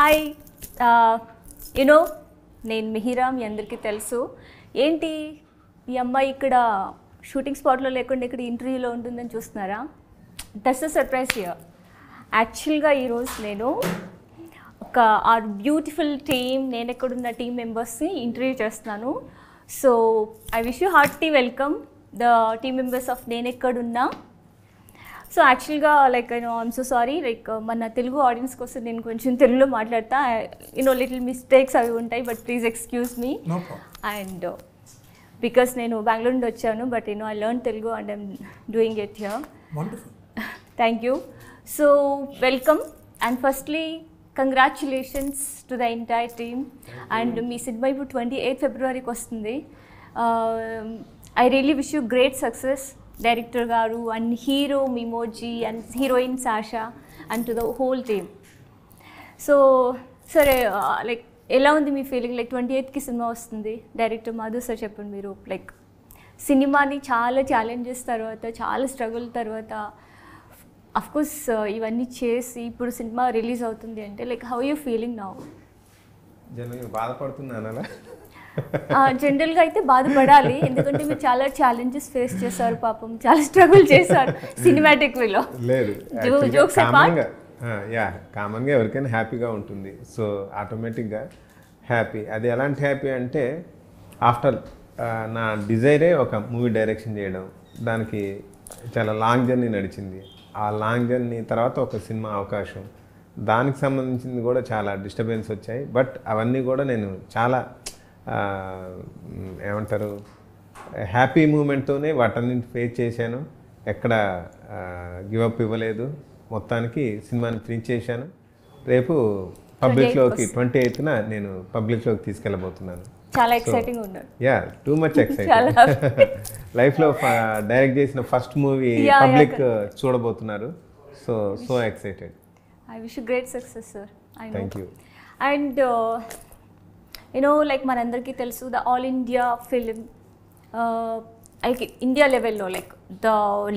Hi you know నేను మిహిరా, మీ అందరికీ తెలుసు. ఏంటి ఈ అమ్మాయి ఇక్కడ షూటింగ్ స్పాట్లో లేకుండా ఇక్కడ ఇంటర్వ్యూలో ఉంటుందని చూస్తున్నారా? That's a surprise here. యాక్చువల్గా ఈరోజు నేను ఒక ఆర్ బ్యూటిఫుల్ టీమ్, నేను ఎక్కడున్న టీమ్ మెంబర్స్ని ఇంటర్వ్యూ చేస్తున్నాను. So I wish you hearty welcome the team members of నేను ఎక్కడున్నా. సో యాక్చువల్గా like I'm so sorry, like మన తెలుగు ఆడియన్స్ కోసం నేను కొంచెం తెలుగులో మాట్లాడతా. లిటిల్ మిస్టేక్స్ అవి ఉంటాయి, but please excuse me. And because నేను బెంగళూరు నుండి వచ్చాను, but I learn Telugu and I'm doing it here. Thank you. So welcome and firstly congratulations to the entire team. And me cinema ఇప్పుడు 28 ఫిబ్రవరికి వస్తుంది. I really wish you great success, director గారు and hero మిమోజీ and heroine Sasha and to the whole team. So సరే, like ఎలా ఉంది మీ feeling? Like 28కి cinema వస్తుంది. Director Madhu sir చెప్పండి, మీరు like సినిమాని చాలా ఛాలెంజెస్ తర్వాత, చాలా స్ట్రగుల్ తర్వాత అఫ్కోర్స్ ఇవన్నీ చేసి ఇప్పుడు సినిమా రిలీజ్ అవుతుంది అంటే like how you feeling now? జనరల్గా బాధపడుతున్నాను అలా. జనరల్గా అయితే బాధపడాలి, ఎందుకంటే మీరు చాలా ఛాలెంజెస్ ఫేస్ చేశారు, పాపం చాలా స్ట్రగుల్ చేశారు సినిమాటిక్ వేలో. లేదు, జోక్స్ కామన్గా ఎవరికైనా హ్యాపీగా ఉంటుంది. సో ఆటోమేటిక్గా హ్యాపీ. అది ఎలాంటి హ్యాపీ అంటే ఆఫ్టర్ నా డిజైరే ఒక మూవీ డైరెక్షన్ చేయడం, దానికి చాలా లాంగ్ జర్నీ నడిచింది. ఆ లాంగ్ జర్నీ తర్వాత ఒక సినిమా అవకాశం, దానికి సంబంధించింది కూడా చాలా డిస్టర్బెన్స్ వచ్చాయి. బట్ అవన్నీ కూడా నేను చాలా ఏమంటారు హ్యాపీ మూమెంట్తోనే వాటన్నింటి ఫేస్ చేశాను. ఎక్కడ గివప్ ఇవ్వలేదు. మొత్తానికి సినిమాని ప్రింట్ చేశాను. రేపు పబ్లిక్లోకి 28న నేను పబ్లిక్లోకి తీసుకెళ్ళబోతున్నాను. చాలా ఎక్సైటింగ్ ఉన్నారు. Yeah, too much exciting. లైఫ్లో డైరెక్ట్ చేసిన ఫస్ట్ మూవీ పబ్లిక్ చూడబోతున్నారు. So excited. I wish you great success sir. Thank you. And like మనందరికీ తెలుసు, the all India film India లెవెల్లో like the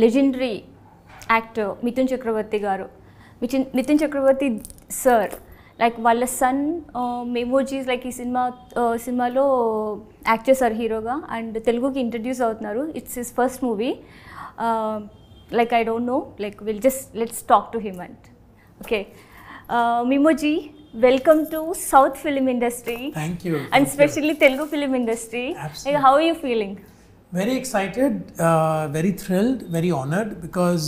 legendary actor Mithun Chakravarti garu, Mithun Chakravarti sir, like వాళ్ళ son మెమోజీస్ like ఈ సినిమాలో యాక్ట్ చేశారు హీరోగా అండ్ తెలుగుకి ఇంట్రడ్యూస్ అవుతున్నారు. It's his first movie. Like I don't know, like let's talk to him. And okay, మిమోజీ, welcome to South film industry. Thank you. And especially Telugu film industry. Absolutely. Like, how are you feeling? Very excited, very thrilled, very honored, because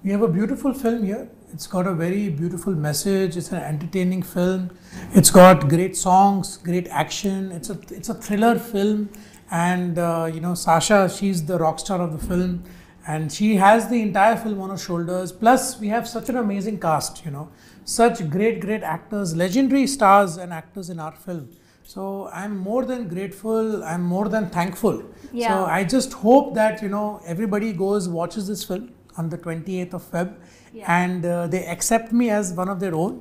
we have a beautiful film here. It's got a very beautiful message. It's an entertaining film. It's got great songs, great action. It's a thriller film, and Sasha, she's the rock star of the film, and she has the entire film on her shoulders. Plus, we have such an amazing cast, such great actors, legendary stars and actors in our film. So I'm more than grateful, I'm more than thankful. Yeah. So I just hope that everybody watches this film on the 28th of Feb. Yeah. And they accept me as one of their own,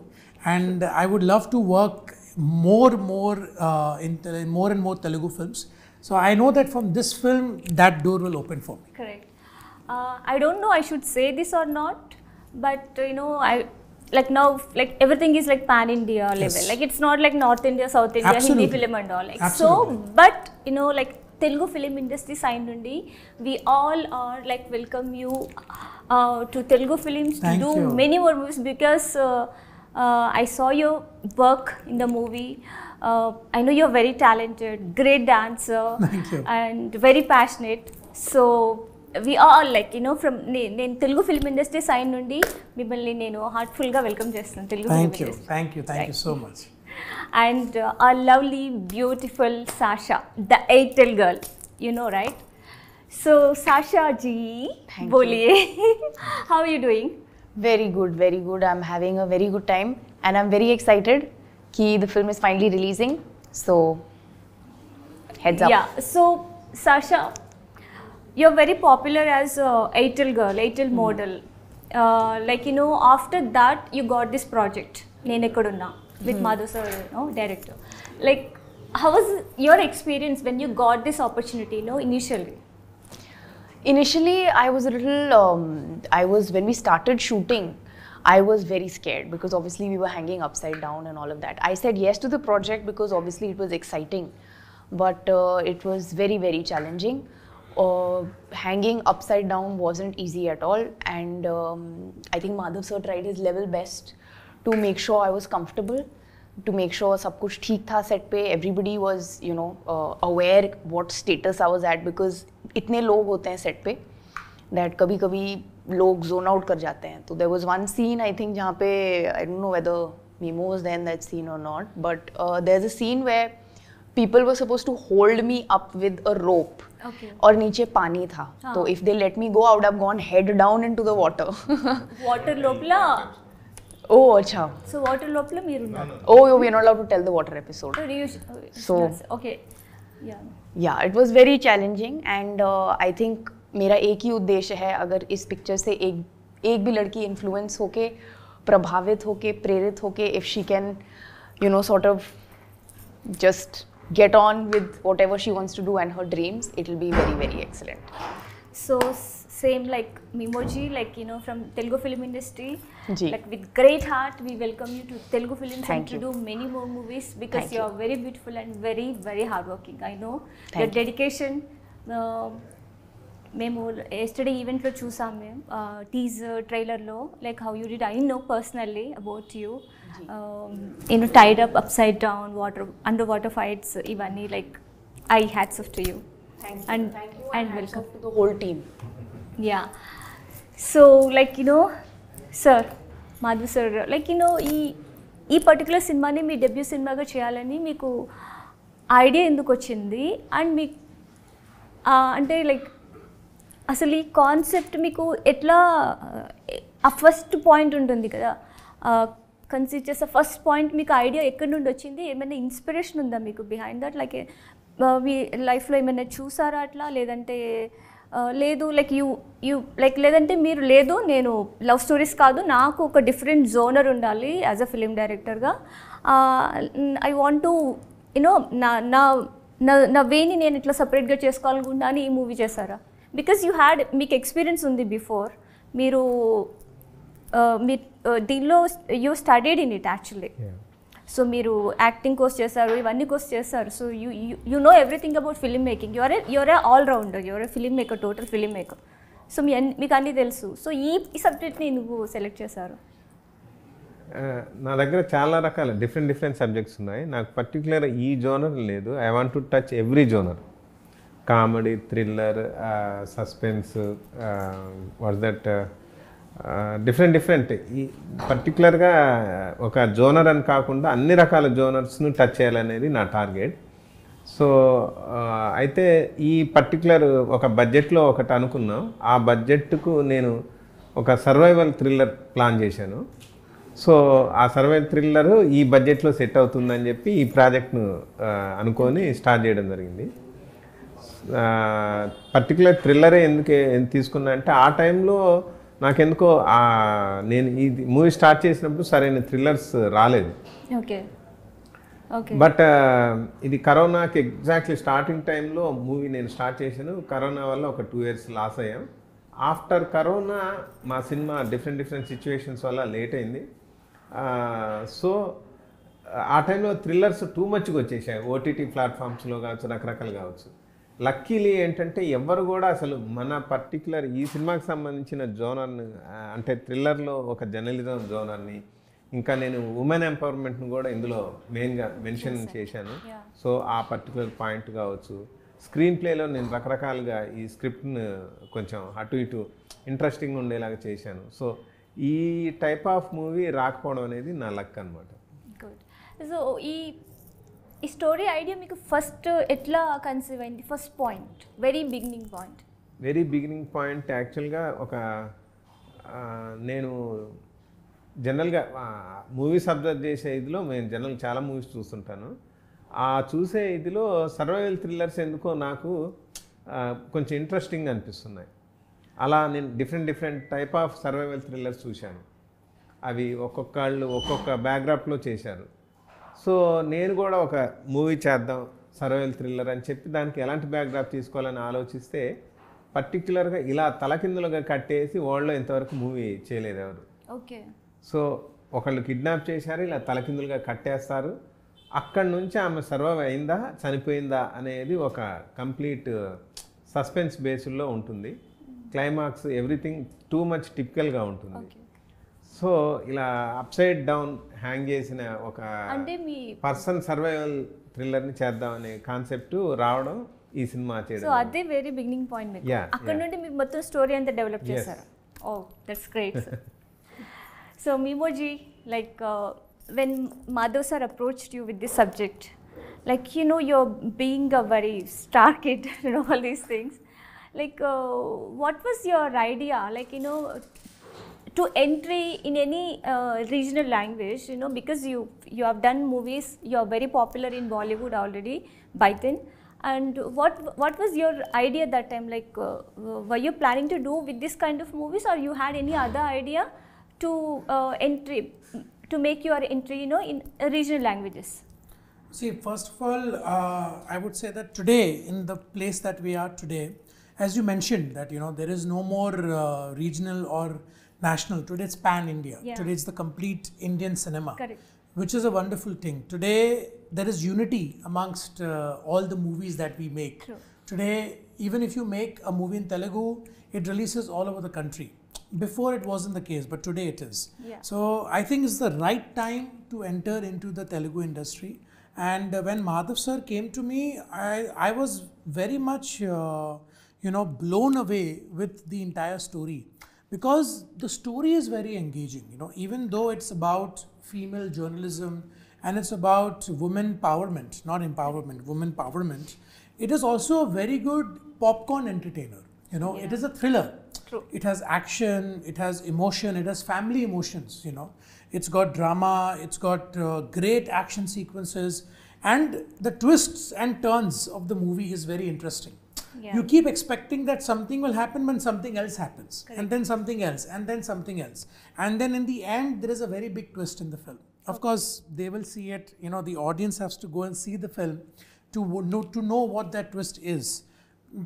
and I would love to work more in more and more Telugu films. So I know that from this film that door will open for me. Correct. I don't know I should say this or not, but I like now, like everything is like pan India level. Like it's not like North India, South India, Absolutely. Hindi film and all. Like Absolutely. so, but like Telugu film industry side nundi, we all are like welcome you to Telugu films. Thank to do you. many more movies, because I saw your work in the movie. I know you're very talented, great dancer. Thank you. And very passionate. So we all like from నేను Telugu film industry side నుండి మిమ్మల్ని నేను హార్ట్ఫుల్గా welcome చేస్తాను Telugu film industry. Thank you so much. And our lovely beautiful Sasha, the Airtel girl, right? So Sasha ji, boliye. How are you doing? Very good. I'm having a very good time, and I'm very excited ki the film is finally releasing. So heads up. Yeah, so Sasha, you're very popular as Airtel girl, Airtel model. Like after that you got this project నేను ఎక్కడున్నా with Madhu sir, director. Like how was your experience when you got this opportunity initially? Initially I was a little when we started shooting, I was very scared because obviously we were hanging upside down and all of that. I said yes to the project because obviously it was exciting, but it was very, very challenging. Hanging upside down wasn't easy at all, and I think Madhav sir tried his level best to make sure I was comfortable, to make sure सब कुछ ठीक था set पे. Everybody was, you know, aware what status I was at because इतने लोग होते हैं set पे that कभी-कभी लोग zone out कर जाते हैं. तो there was one scene I think जहाँ पे I don't know whether Mimo was there in that scene or not, but there's a scene where people were supposed to hold me up with a rope. Okay. और नीचे पानी था. तो if they let me go, I would have gone head down into the water. Water లోపల Oh, acha. So water లోపల మీరు ఉన్నారు. Oh, we are not allowed to tell the water episode. Okay yeah Yeah, it was very challenging, and I think मेरा एक ही उद्देश्य है, अगर इस पिक्चर से एक भी लड़की इन्फ्लुएंस होके, प्रभावित होके, प्रेरित होके, if she can, you know, sort of just get on with whatever she wants to do and her dreams, it will be very, very excellent. So same like Mimoji, like you know, from Telugu film industry, Ji. like with great heart we welcome you to Telugu films Thank and to you. do many more movies because Thank you you. are very beautiful and very, very hardworking. I know Thank your you. dedication. మేము yesterday ఈవెంట్లో చూసాం మేము teaser ట్రైలర్లో like how you did I know personally about you you know tied up upside down water underwater fights ఇవన్నీ like I hats off to you and welcome To the whole team. Yeah so like you know sir Madhav sir like you know ఈ particular సినిమాని మీ debut సినిమాగా చేయాలని మీకు idea ఎందుకు వచ్చింది and మీకు అంటే లైక్ అసలు ఈ కాన్సెప్ట్ మీకు ఎట్లా ఆ ఫస్ట్ పాయింట్ ఉంటుంది కదా కన్సిడర్ చేసే ఫస్ట్ పాయింట్ మీకు ఐడియా ఎక్కడి నుండి వచ్చింది ఏమైనా ఇన్స్పిరేషన్ ఉందా మీకు బిహైండ్ దట్ లైక్ మీ లైఫ్లో ఏమైనా చూసారా అట్లా లేదంటే లేదు లైక్ యూ లైక్ లేదంటే మీరు లేదు నేను లవ్ స్టోరీస్ కాదు నాకు ఒక డిఫరెంట్ జోనర్ ఉండాలి యాజ్ అ ఫిలిం డైరెక్టర్గా ఐ వాంట్ టు యూనో నా వేని నేను ఇట్లా సపరేట్గా చేసుకోవాలనుకుంటున్నాను ఈ మూవీ చేశారా బికాజ్ మీకు ఎక్స్పీరియన్స్ ఉంది బిఫోర్ మీరు మీ దీనిలో you studied in it actually so మీరు యాక్టింగ్ కోర్స్ చేశారు ఇవన్నీ కోర్స్ చేశారు so you know everything about film making your A all rounder your A film maker total film maker so మీకు అన్నీ తెలుసు సో ఈ సబ్జెక్ట్ని నువ్వు సెలెక్ట్ చేశారు నా దగ్గర చాలా రకాల డిఫరెంట్ సబ్జెక్ట్స్ ఉన్నాయి నాకు పర్టికులర్ ఈ జోనర్ లేదు I want to touch every genre comedy thriller suspense what's that different ఈ పర్టికులర్గా ఒక జోనర్ అని కాకుండా అన్ని రకాల జోనర్స్ను టచ్ చేయాలనేది నా టార్గెట్ సో అయితే ఈ పర్టికులర్ ఒక బడ్జెట్లో ఒకటి అనుకున్నాం ఆ బడ్జెట్కు నేను ఒక సర్వైవల్ థ్రిల్లర్ ప్లాన్ చేశాను సో ఆ సర్వైవల్ థ్రిల్లర్ ఈ బడ్జెట్లో సెట్ అవుతుందని చెప్పి ఈ ప్రాజెక్ట్ను అనుకొని స్టార్ట్ చేయడం జరిగింది పర్టికులర్ థ్రిల్లరే ఎందుకు తీసుకున్నా అంటే ఆ టైంలో నాకెందుకో నేను ఈ మూవీ స్టార్ట్ చేసినప్పుడు సరైన థ్రిల్లర్స్ రాలేదు ఓకే ఓకే బట్ ఇది కరోనాకి ఎగ్జాక్ట్లీ స్టార్టింగ్ టైంలో మూవీ నేను స్టార్ట్ చేశాను కరోనా వల్ల ఒక 2 years లాస్ అయ్యాం ఆఫ్టర్ కరోనా మా సినిమా డిఫరెంట్ సిచ్యువేషన్స్ వల్ల లేట్ అయింది సో ఆ టైంలో థ్రిల్లర్స్ టూ మచ్గా వచ్చేసాయి ఓటీటీ ప్లాట్ఫామ్స్లో కావచ్చు రకరకాలు కావచ్చు లక్కీలీ ఏంటంటే ఎవరు కూడా అసలు మన పర్టికులర్ ఈ సినిమాకి సంబంధించిన జోనర్ని అంటే థ్రిల్లర్లో ఒక జర్నలిజం జోనర్ని ఇంకా నేను ఉమెన్ ఎంపవర్మెంట్ను కూడా ఇందులో మెయిన్గా మెన్షన్ చేశాను సో ఆ పర్టికులర్ పాయింట్ కావచ్చు స్క్రీన్ ప్లేలో నేను రకరకాలుగా ఈ స్క్రిప్ట్ను కొంచెం అటు ఇటు ఇంట్రెస్టింగ్ ఉండేలాగా చేశాను సో ఈ టైప్ ఆఫ్ మూవీ రాకపోవడం అనేది నా లక్ అనమాట గుడ్ సో ఈ స్టోరీ ఐడియా మీకు ఫస్ట్ ఎట్లా కన్సీవ్ అయింది first point very beginning point యాక్చువల్గా ఒక నేను జనరల్గా మూవీస్ అబ్జర్వ్ చేసే ఇదిలో నేను జనరల్ చాలా మూవీస్ చూస్తుంటాను ఆ చూసే ఇదిలో సర్వైవల్ థ్రిల్లర్స్ ఎందుకో నాకు కొంచెం ఇంట్రెస్టింగ్ అనిపిస్తున్నాయి అలా నేను different type of survival thrillers చూశాను అవి ఒక్కొక్కళ్ళు ఒక్కొక్క బ్యాక్డ్రాప్లో చేశారు సో నేను కూడా ఒక మూవీ చేద్దాం సర్వైవల్ థ్రిల్లర్ అని చెప్పి దానికి ఎలాంటి బ్యాక్డ్రాప్ తీసుకోవాలని ఆలోచిస్తే పర్టిక్యులర్గా ఇలా తలకిందులుగా కట్టేసి వరల్డ్లో ఇంతవరకు మూవీ చేయలేదు ఎవరు ఓకే సో ఒకళ్ళు కిడ్నాప్ చేశారు, ఇలా తలకిందులుగా కట్టేస్తారు. అక్కడి నుంచి ఆమె సర్వైవ్ అయిందా చనిపోయిందా అనేది ఒక కంప్లీట్ సస్పెన్స్ బేస్లో ఉంటుంది. క్లైమాక్స్ ఎవ్రీథింగ్ టూ మచ్ టిపికల్గా ఉంటుంది. సో ఇలా అప్సైడ్ డౌన్ హ్యాంగ్ చేసిన ఒక అంటే మీ పర్సన్ సర్వైవల్ థ్రిల్లర్ని చేద్దామనే కాన్సెప్ట్ రావడం ఈ సినిమా సో చేయడం. అదే వెరీ బిగినింగ్ పాయింట్ మీకు. Yeah, అక్కడ నుండి మీరు మొత్తం స్టోరీ అంతా డెవలప్ Yes. చేశారు. ఓ that's great. So మీమోజీ, like when Madhav sir approached you with this subject, like you're being a very star kid and all these things, like what was your idea, like to entry in any regional language, because you have done movies, you are very popular in Bollywood already by then. And what was your idea that time, like were you planning to do with this kind of movies, or you had any other idea to to make your entry in regional languages? See, first of all, I would say that today, in the place that we are today, as you mentioned, that there is no more regional or national. Today it's pan-India. Yeah. Today it's the complete Indian cinema. Correct. Which is a wonderful thing. Today there is unity amongst all the movies that we make. True. Today, even if you make a movie in Telugu, it releases all over the country. Before it wasn't the case, but today it is. Yeah. So I think it's the right time to enter into the Telugu industry. And when Madhav sir came to me, I was very much blown away with the entire story, because the story is very engaging. Even though it's about female journalism and it's about women empowerment, not empowerment, women empowerment, it is also a very good popcorn entertainer. It is a thriller. True. It has action, it has emotion, it has family emotions. It's got drama, it's got great action sequences, and the twists and turns of the movie is very interesting. Yeah. You keep expecting that something will happen when something else happens. Correct. And then something else, and then something else, and then in the end there is a very big twist in the film. Of course they will see it, the audience has to go and see the film to know what that twist is.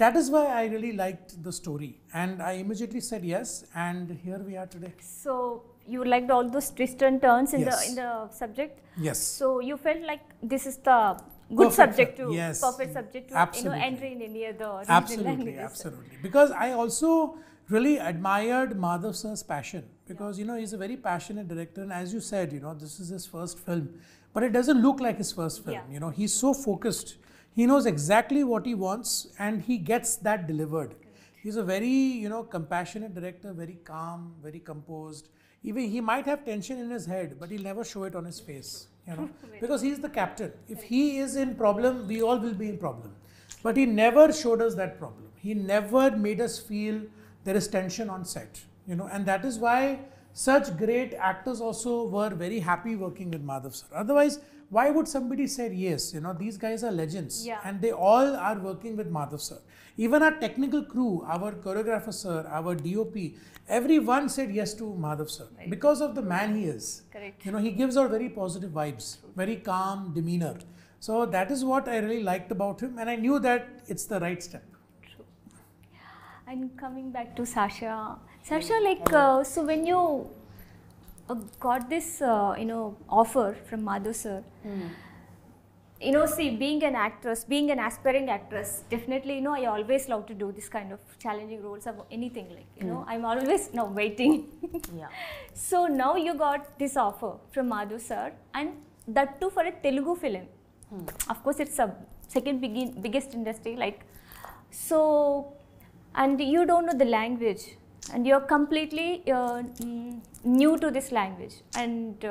That is why I really liked the story, and I immediately said yes, and here we are today. So you liked all those twists and turns in Yes. the subject. Yes. So you felt like this is the good Perfect subject film. to Yes. perfect subject to Absolutely. enter in any other regional Absolutely, languages. absolutely. Because I also really admired Madhav sir's passion, because he's a very passionate director, and as you said, this is his first film, but it doesn't look like his first film. Yeah. He's so focused. He knows exactly what he wants, and he gets that delivered. He's a very compassionate director, very calm, very composed. Even he might have tension in his head, but he'll never show it on his face, because he's the captain. If he is in problem, we all will be in problem. But he never showed us that problem. He never made us feel there is tension on set, and that is why such great actors also were very happy working with Madhav sir. Otherwise, why would somebody say yes? These guys are legends, Yeah. and they all are working with Madhav sir. Even our technical crew, our choreographer sir, our DOP, everyone said yes to Madhav sir, Right. because of the man he is. Correct. He gives out very positive vibes, very calm demeanor. So that is what I really liked about him, and I knew that it's the right step. True. And coming back to Sasha, like so when you got this offer from Madhav sir, see, being an actress, being an aspiring actress, definitely I always love to do this kind of challenging roles of anything, like I'm always now waiting. Yeah. So now you got this offer from Madhav sir, and that too for a Telugu film. Of course, it's a second biggest industry, like so, and you don't know the language, and you're completely new to this language, and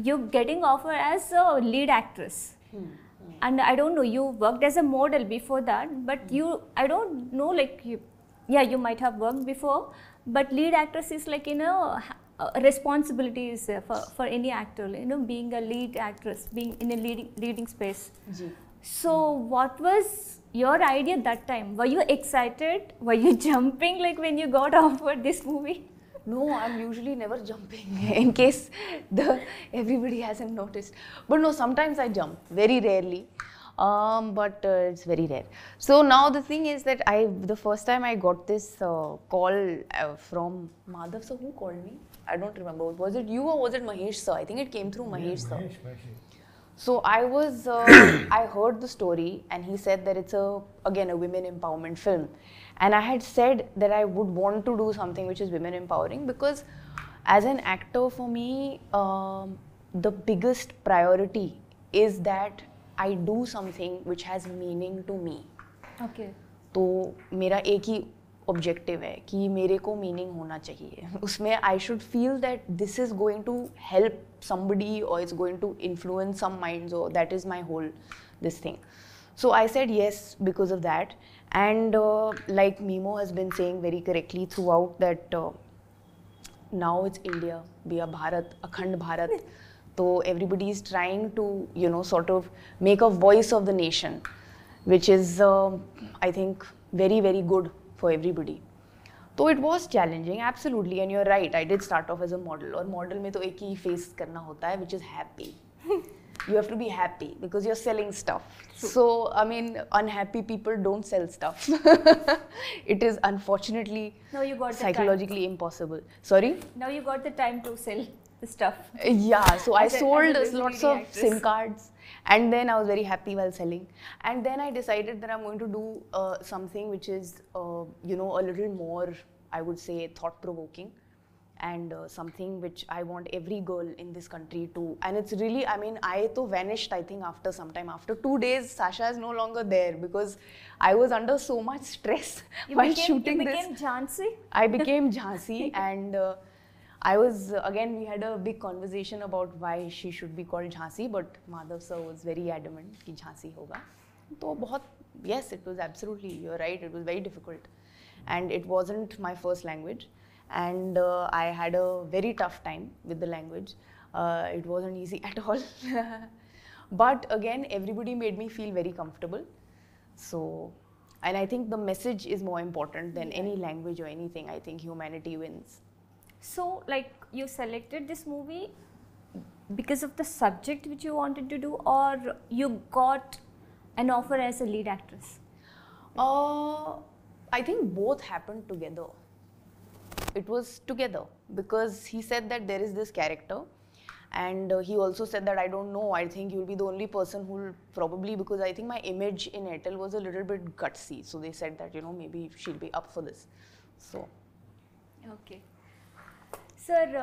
you're getting offer as a lead actress. And I don't know, you worked as a model before that, but I don't know, like you might have worked before, but lead actress is like responsibilities for any actor, being a lead actress, being in a leading space. Ji. So what was your idea that time? Were you excited? Were you jumping like when you got offered this movie? No, I'm usually never jumping in case everybody hasn't noticed. But no, sometimes I jump, very rarely. But it's very rare. So now the thing is that the first time I got this call from Madhav sir, who called me? I don't remember. Was it you or was it Mahesh sir? I think it came through Mahesh sir. So I was, I heard the story and he said that it's again a women empowerment film. And I had said that I would want to do something which is women empowering because as an actor for me, the biggest priority is that I do something which has meaning to me. Okay. तो मेरा एक ही objective है कि मेरे को meaning होना चाहिए उसमें I should feel that this is going to help somebody or it's going to influence some minds or that is my whole this thing. So I said yes because of that. And like Mimo has been saying very correctly throughout that now it's India, we are Bharat, Akhand Bharat. So everybody is trying to, you know, sort of make a voice of the nation, which is I think very, very good for everybody. So it was challenging, absolutely, and you're right. I did start off as a model, और model में तो एक ही face करना होता है, which is happy. You have to be happy because you're selling stuff. So I mean, unhappy people don't sell stuff. It is unfortunately Now you got the psychologically impossible. Sorry? Now you got the time to sell the stuff. Yeah, so I As a sold visibility lots of actress. SIM cards and then I was very happy while selling. And then I decided that I'm going to do something which is, you know, a little more, I would say, thought-provoking and something which I want every girl in this country to, and it's really, I mean, I to vanished, I think, after some time. After 2 days, Sasha is no longer there because I was under so much stress while shooting you this. became Jhansi? I became Jhansi and I was, again, we had a big conversation about why she should be called Jhansi, but Madhav sir was very adamant कि Jhansi होगा. तो बहुत, yes, it was absolutely, you're right, it was very difficult. And it wasn't my first language. And I had a very tough time with the language. It wasn't easy at all. But again, everybody made me feel very comfortable. So, and I think the message is more important than any language or anything. I think humanity wins. So, like, you selected this movie because of the subject which you wanted to do, or you got an offer as a lead actress? I think both happened together. It was together because he said that there is this character and he also said that I don't know, I think you'll be the only person who will probably, because I think my image in Airtel was a little bit gutsy. So they said that, you know, maybe she'll be up for this. So. Okay. Sir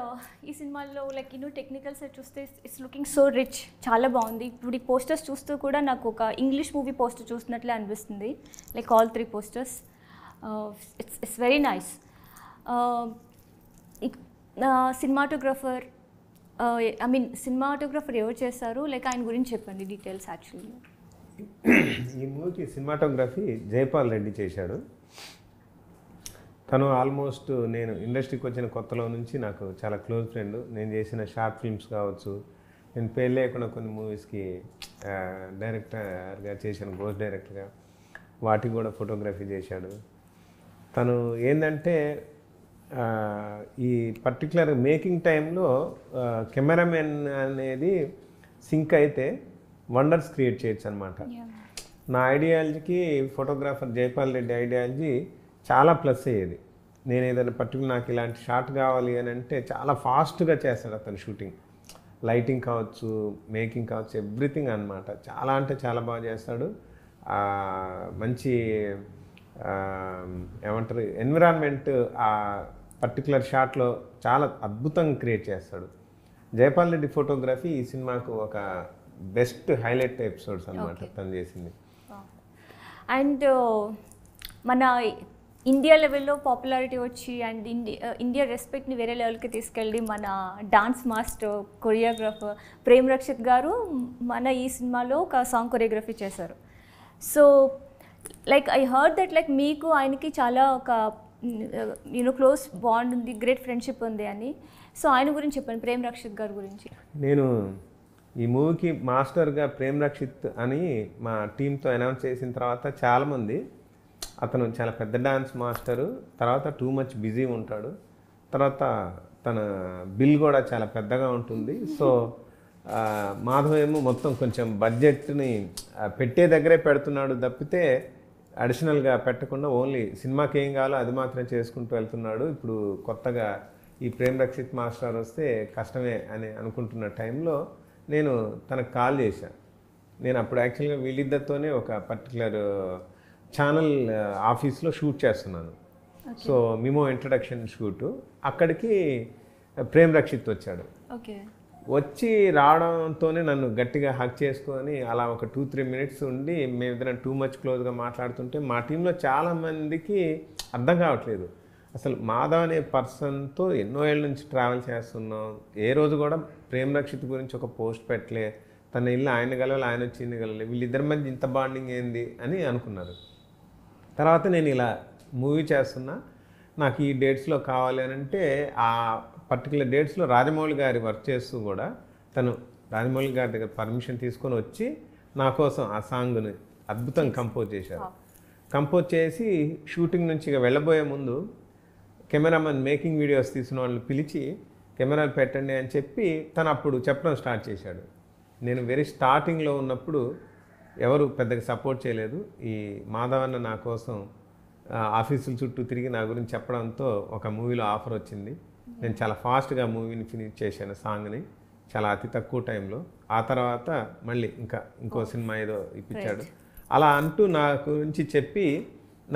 ఈ సినిమాలో like you know technical set చూస్తే it's looking so rich, చాలా బాగుంది. ఇప్పుడు ఈ posters చూస్తూ కూడా నాకు ఒక ఇంగ్లీష్ మూవీ పోస్టర్ చూసినట్లే అనిపిస్తుంది, like all 3 posters. It's very nice. Cinematographer, I mean cinematographer ఎవరు చేస్తారు, లైక్ ఆయన గురించి చెప్పండి డీటెయిల్స్. యాక్చువల్లీ ఈ మూవీకి సినిమాటోగ్రఫీ జైపాల్ రెడ్డి చేశాడు. తను ఆల్మోస్ట్ నేను ఇండస్ట్రీకి వచ్చిన కొత్తలో నుంచి నాకు చాలా క్లోజ్ ఫ్రెండ్. నేను చేసిన షార్ట్ ఫిల్మ్స్ కావచ్చు, నేను పేరు లేకుండా కొన్ని మూవీస్కి డైరెక్టర్గా చేశాను, గోస్ట్ డైరెక్టర్గా, వాటికి కూడా ఫోటోగ్రఫీ చేశాడు. తను ఏంటంటే ఈ పర్టికులర్ మేకింగ్ టైంలో కెమెరామెన్ అనేది సింక్ అయితే వండర్స్ క్రియేట్ చేయొచ్చు అనమాట. నా ఐడియాలజీకి ఫోటోగ్రాఫర్ జైపాల్ రెడ్డి ఐడియాలజీ చాలా ప్లస్ అయ్యేది. నేను ఏదైనా పర్టికులర్ నాకు ఇలాంటి షాట్ కావాలి అని అంటే చాలా ఫాస్ట్గా చేస్తాడు అతను షూటింగ్. లైటింగ్ కావచ్చు, మేకింగ్ కావచ్చు, ఎవ్రీథింగ్ అనమాట. చాలా అంటే చాలా బాగా చేస్తాడు. మంచి ఏమంటారు ఎన్విరాన్మెంట్ ఆ పర్టికులర్ షాట్లో చాలా అద్భుతంగా క్రియేట్ చేస్తాడు. జైపాల్ రెడ్డి ఫోటోగ్రఫీ ఈ సినిమాకు ఒక బెస్ట్ హైలైట్ ఎపిసోడ్స్ అనమాట తను చేసింది. అండ్ మన ఇండియా లెవెల్లో పాపులారిటీ వచ్చి అండ్ ఇండియా రెస్పెక్ట్ని వేరే లెవెల్కి తీసుకెళ్ళి మన dance master, choreographer Prem Rakshit గారు మన ఈ సినిమాలో ఒక సాంగ్ కొరియోగ్రఫీ చేశారు. So like I heard that like మీకు ఆయనకి చాలా ఒక యూనో క్లోజ్ బాండ్ ఉంది, గ్రేట్ ఫ్రెండ్షిప్ ఉంది అని. సో ఆయన గురించి చెప్పండి, ప్రేమ్ రక్షిత్ గారి గురించి. నేను ఈ మూవీకి మాస్టర్గా ప్రేమ్ రక్షిత్ అని మా టీంతో అనౌన్స్ చేసిన తర్వాత చాలామంది, అతను చాలా పెద్ద డాన్స్ మాస్టరు, తర్వాత టూ మచ్ బిజీ ఉంటాడు, తర్వాత తన బిల్ కూడా చాలా పెద్దగా ఉంటుంది, సో మాధవ్ ఏమో మొత్తం కొంచెం బడ్జెట్ని పెట్టే దగ్గరే పెడుతున్నాడు తప్పితే అడిషనల్గా పెట్టకుండా ఓన్లీ సినిమాకి ఏం కావాలో అది మాత్రం చేసుకుంటూ వెళ్తున్నాడు. ఇప్పుడు కొత్తగా ఈ ప్రేమ్ రక్షిత్ మాస్టర్ వస్తే కష్టమే అని అనుకుంటున్న టైంలో నేను తనకు కాల్ చేశాను. నేను అప్పుడు యాక్చువల్గా వీళ్ళిద్దరితోనే ఒక పర్టికులర్ ఛానల్ ఆఫీస్లో షూట్ చేస్తున్నాను. So Mimoh introduction shoot. అక్కడికి ప్రేమ్ రక్షిత్ వచ్చాడు. ఓకే. వచ్చి రావడంతోనే నన్ను గట్టిగా హక్ చేసుకొని అలా ఒక 2-3 మినిట్స్ ఉండి మేమిద్దరం టూ మచ్ క్లోజ్గా మాట్లాడుతుంటే మా టీంలో చాలామందికి అర్థం కావట్లేదు. అసలు మాధవ్ అనే పర్సన్తో ఎన్నో ఏళ్ళ నుంచి ట్రావెల్ చేస్తున్నాం, ఏ రోజు కూడా ప్రేమ్ రక్షిత్ గురించి ఒక పోస్ట్ పెట్టలే, తన ఇల్లు ఆయన గలవాలి, ఆయన వచ్చి ఇల్లు గలవాలి, వీళ్ళిద్దరి మధ్య ఇంత బాండింగ్ ఏంది అని అనుకున్నారు. తర్వాత నేను ఇలా మూవీ చేస్తున్నా, నాకు ఈ డేట్స్లో కావాలి అని అంటే ఆ పర్టికులర్ డేట్స్లో రాజమౌళి గారి వర్క్ చేస్తూ కూడా తను రాజమౌళి గారి దగ్గర పర్మిషన్ తీసుకొని వచ్చి నా కోసం ఆ సాంగ్ని అద్భుతంగా కంపోజ్ చేశారు. కంపోజ్ చేసి షూటింగ్ నుంచి ఇక వెళ్ళబోయే ముందు కెమెరామెన్ మేకింగ్ వీడియోస్ తీసిన వాళ్ళని పిలిచి కెమెరాలు పెట్టండి అని చెప్పి తను అప్పుడు చెప్పడం స్టార్ట్ చేశాడు. నేను వెరీ స్టార్టింగ్లో ఉన్నప్పుడు ఎవరు పెద్దగా సపోర్ట్ చేయలేదు. ఈ మాధవన్న నా కోసం ఆఫీసుల చుట్టూ తిరిగి నా గురించి చెప్పడంతో ఒక మూవీలో ఆఫర్ వచ్చింది. నేను చాలా ఫాస్ట్గా మూవీని ఫినిష్ చేశాను, సాంగ్ని చాలా అతి తక్కువ టైంలో. ఆ తర్వాత మళ్ళీ ఇంకో సినిమా ఏదో ఇప్పించాడు. అలా అంటూ నా గురించి చెప్పి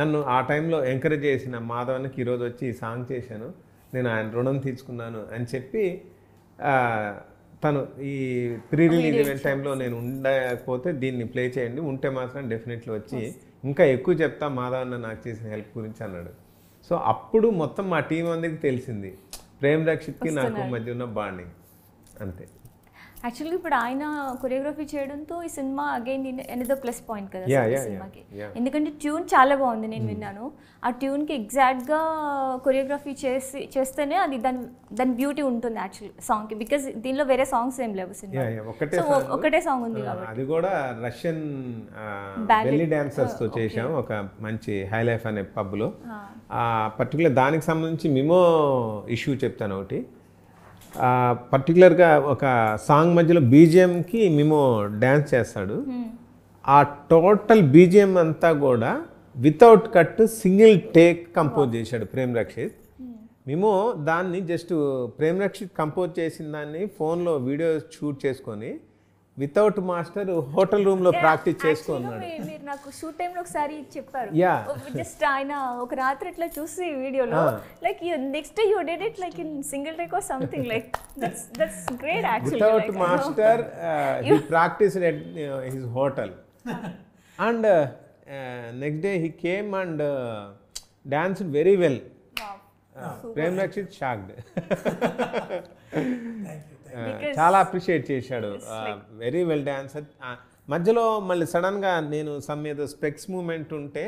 నన్ను ఆ టైంలో ఎంకరేజ్ చేసిన మాధవన్కి ఈరోజు వచ్చి ఈ సాంగ్ చేశాను, నేను ఆయన రుణం తీర్చుకున్నాను అని చెప్పి తను ఈ ప్రీ రిలీజ్ ఈవెంట్ టైంలో నేను ఉండకపోతే దీన్ని ప్లే చేయండి, ఉంటే మాత్రం డెఫినెట్లీ వచ్చి ఇంకా ఎక్కువ చెప్తా మాధవన్న నాకు చేసిన హెల్ప్ గురించి అన్నాడు. సో అప్పుడు మొత్తం మా టీం అందరికి తెలిసింది ప్రేమ్ రక్షిత్కి నాకు మధ్య ఉన్న బాండింగ్ అంతే. యాక్చువల్గా ఇప్పుడు ఆయన కొరియోగ్రఫీ చేయడంతో ఈ cinema again another plus point కదా సినిమాకి. ఎందుకంటే ట్యూన్ చాలా బాగుంది, నేను విన్నాను. ఆ ట్యూన్కి ఎగ్జాక్ట్గా కొరియోగ్రఫీ చేస్తేనే అది దాని బ్యూటీ ఉంటుంది యాక్చువల్ సాంగ్కి. బికాజ్ దీనిలో వేరే సాంగ్స్ ఏం లేవు సినిమా, ఒకటే సాంగ్ ఉంది కాబట్టి. అది కూడా రష్యన్ బెల్లీ డాన్సర్స్తో చేసాం ఒక మంచి హై లైఫ్ అనే పబ్లో. పర్టికులర్ దానికి సంబంధించి మిమో ఇష్యూ చెప్తాను ఒకటి. పర్టికులర్గా ఒక సాంగ్ మధ్యలో బీజిఎంకి మేము డ్యాన్స్ చేస్తాడు. ఆ టోటల్ బీజిఎం అంతా కూడా without cut single take compose చేశాడు ప్రేమ్ రక్షిత్. మేము దాన్ని జస్ట్ ప్రేమ్ రక్షిత్ కంపోజ్ చేసిన దాన్ని ఫోన్లో వీడియో షూట్ చేసుకొని వితౌట్ మాస్టర్ హోటల్ రూమ్ లో ప్రాక్టీస్ చేసుకున్నాడు. మీరు నాకు షూట్ టైం లో ఒకసారి చెప్పారు, జస్ట్ ఆయన ఒక రాత్రి ఇట్లా చూసి వీడియోలో like next day you did it like in single take or something like that's great actually. Without master he practised at his hotel and next day he came and danced very well. Prem Rakshit shocked, చాలా appreciate చేశాడు, very well dancer. మధ్యలో మళ్ళీ సడన్గా నేను some ఏదో specs moment ఉంటే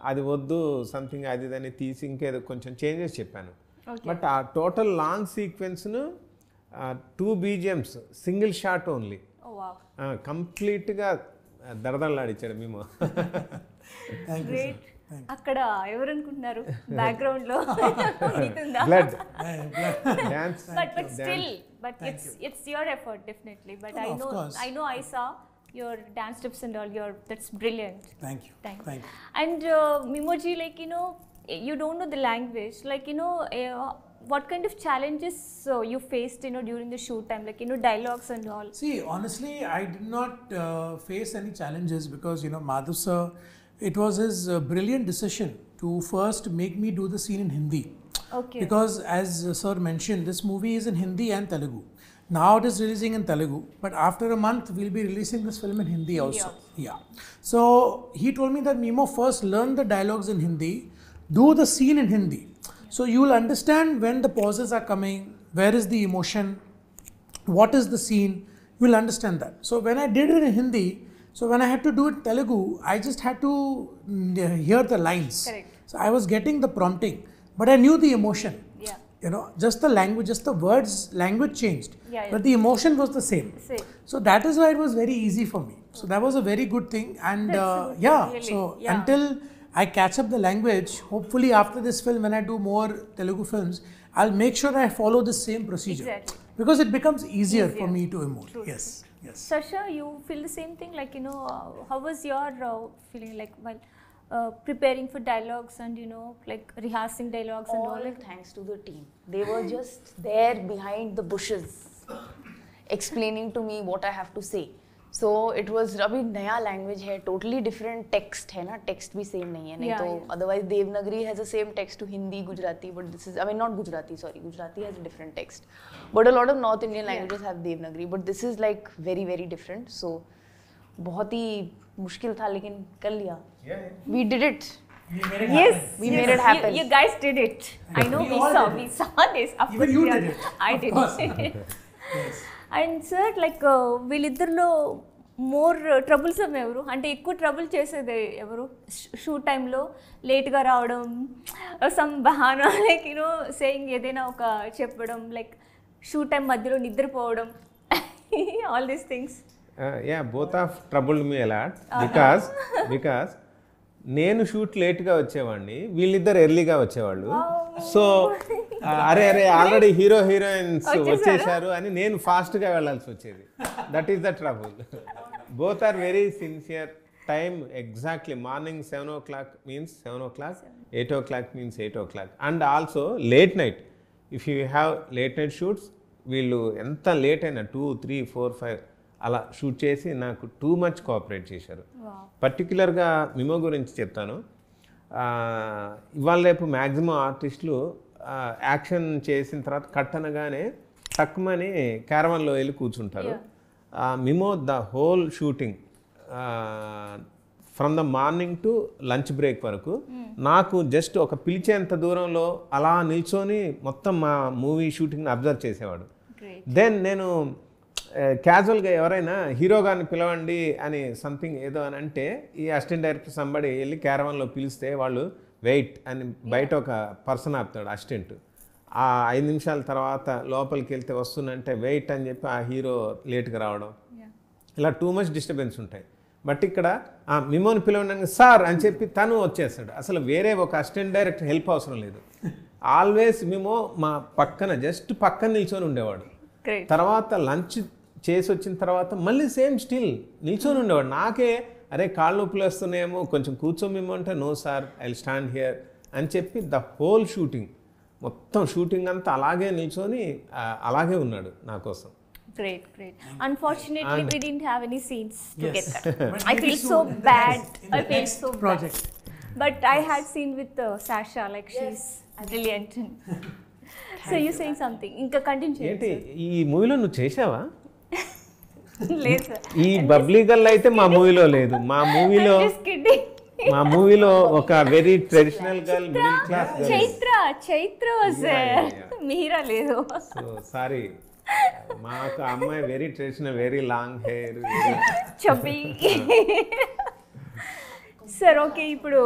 అది వద్దు సంథింగ్ అది దాన్ని తీసి ఇంకేదో కొంచెం చేంజెస్ చెప్పాను. బట్ ఆ టోటల్ లాంగ్ సీక్వెన్స్ను 2 BGMs సింగిల్ షాట్ ఓన్లీ కంప్లీట్గా దడదళ్ళాడిచ్చాడు మేము. అక్కడ ఎవరు అనుకుంటున్నారు బ్యాక్గ్రౌండ్ లో blood dance, but still but it's your effort definitely, but I know I saw your dance steps and all your, that's brilliant. Thank you. And Mimoji, like you don't know the language, like what kind of challenges you faced during the shoot time, like dialogues and all? See, honestly I did not face any challenges because Madhav sir, it was his brilliant decision to first make me do the scene in Hindi. Okay. Because as sir mentioned, this movie is in Hindi and Telugu. Now it is releasing in Telugu, but after a month we'll be releasing this film in Hindi also. Yeah. So he told me that Mimo, first learn the dialogues in Hindi, do the scene in Hindi. So you will understand when the pauses are coming, where is the emotion, what is the scene, you will understand that. So when I did it in Hindi, so when I had to do it in Telugu, I just had to hear the lines. Correct. So I was getting the prompting, but I knew the emotion. Yeah. Just the language, just the words, language changed. Yeah. But the emotion was the same. Same. So that is why it was very easy for me. So that was a very good thing. And really, so until I catch up the language, hopefully after this film, when I do more Telugu films, I'll make sure I follow the same procedure. Exactly. because it becomes easier for me to emote. Yes, yes. Sasha, you feel the same thing? Like, how was your feeling like while preparing for dialogues and, like rehearsing dialogues and all? All thanks to the team. They were just there behind the bushes, explaining to me what I have to say. So it was अभी नया language है, totally different text है ना, text भी same नहीं है, नहीं तो otherwise Devnagari has the same text to Hindi, Gujarati, but this is, I mean not Gujarati, sorry, Gujarati has a different text, but a lot of North Indian languages have Devnagari, but this is like very very different. So बहुत ही मुश्किल था लेकिन कर लिया. We did it. We made it Yes, happen. We made it happen. You guys did it. I know We all did we it. saw this. Of Even course, you we did are- it. I Of did course. it. Yes. And sir like వీళ్ళిద్దరిలో more troublesome ఎవరు, అంటే ఎక్కువ trouble చేసేది ఎవరు? Shoot టైంలో లేట్గా రావడం, some బహానా like saying ఏదైనా ఒక చెప్పడం, లైక్ షూట్ టైం మధ్యలో నిద్రపోవడం, all these things. both of troubled me a lot because నేను షూట్ లేట్గా వచ్చేవాడిని, వీళ్ళిద్దరు ఎర్లీగా వచ్చేవాళ్ళు. సో అరే ఆల్రెడీ హీరోయిన్స్ వచ్చేసారు అని నేను ఫాస్ట్గా వెళ్ళాల్సి వచ్చేది. That is the trouble. Both are very sincere. Time exactly morning 7 o'clock means 7 o'clock, 8 o'clock means 8 o'clock. And also late night, if you have late night shoots, వీళ్ళు ఎంత లేట్ అయినా 2, 3, 4, 5 అలా షూట్ చేసి నాకు టూ మచ్ కోఆపరేట్ చేశారు. పర్టికులర్గా మిమో గురించి చెప్తాను. ఇవాళ రేపు మ్యాక్సిమం ఆర్టిస్టులు యాక్షన్ చేసిన తర్వాత కట్ అనగానే తక్కువని క్యారవాన్లో వెళ్ళి కూర్చుంటారు. Mimoh the whole shooting from the morning to lunch break వరకు నాకు జస్ట్ ఒక పిలిచేంత దూరంలో అలా నిల్చొని మొత్తం మా మూవీ షూటింగ్ని అబ్జర్వ్ చేసేవాడు. దెన్ నేను క్యాజువల్గా ఎవరైనా హీరో గారిని పిలవండి అని సంథింగ్ ఏదో అని అంటే, ఈ అసిస్టెంట్ డైరెక్టర్ సంబడి వెళ్ళి క్యారవాన్లో పిలిస్తే వాళ్ళు వెయిట్ అని బయట ఒక పర్సన్ ఆపుతాడు అసిస్టెంట్. ఆ 5 నిమిషాల తర్వాత లోపలికి వెళ్తే వస్తున్నంటే వెయిట్ అని చెప్పి ఆ హీరో లేట్గా రావడం, ఇలా టూ మచ్ డిస్టర్బెన్స్ ఉంటాయి. బట్ ఇక్కడ మిమోని పిలవడానికి సార్ అని చెప్పి తను వచ్చేస్తాడు. అసలు వేరే ఒక అసిస్టెంట్ డైరెక్టర్ హెల్ప్ అవసరం లేదు. ఆల్వేస్ మిమో మా పక్కన జస్ట్ పక్కన నిల్చొని ఉండేవాడు. తర్వాత లంచ్ చేసి వచ్చిన తర్వాత మళ్ళీ సేమ్ స్టిల్ నిల్చొని ఉండేవాడు. నాకే అరే కాళ్ళు నొప్పులు వస్తున్నాయేమో, కొంచెం కూర్చోమేమో అంటే no sir I will stand here అని చెప్పి ద హోల్ షూటింగ్ మొత్తం షూటింగ్ అంతా అలాగే నిల్చొని అలాగే ఉన్నాడు నా కోసం. Great. Unfortunately, we didn't have any scenes together. But I maybe feel soon so in the bad. next- in I the feel next so project. bad. But I had seen with Sasha, like she's brilliant. So you saying something? Inka continue. ఏంటి ఈ మూవీలో నువ్వు చేసావా? లేదు sir. ఈ Babli girl అయితే మా మూవీలో లేదు. మా మూవీలో Just kidding. ఒక very traditional girl, middle class girl. Chaitra sir, మీరా లేదు. సో సారీ, మాకు అమ్మాయి very traditional, very long hair, chubby. Sir okay, ఇప్పుడు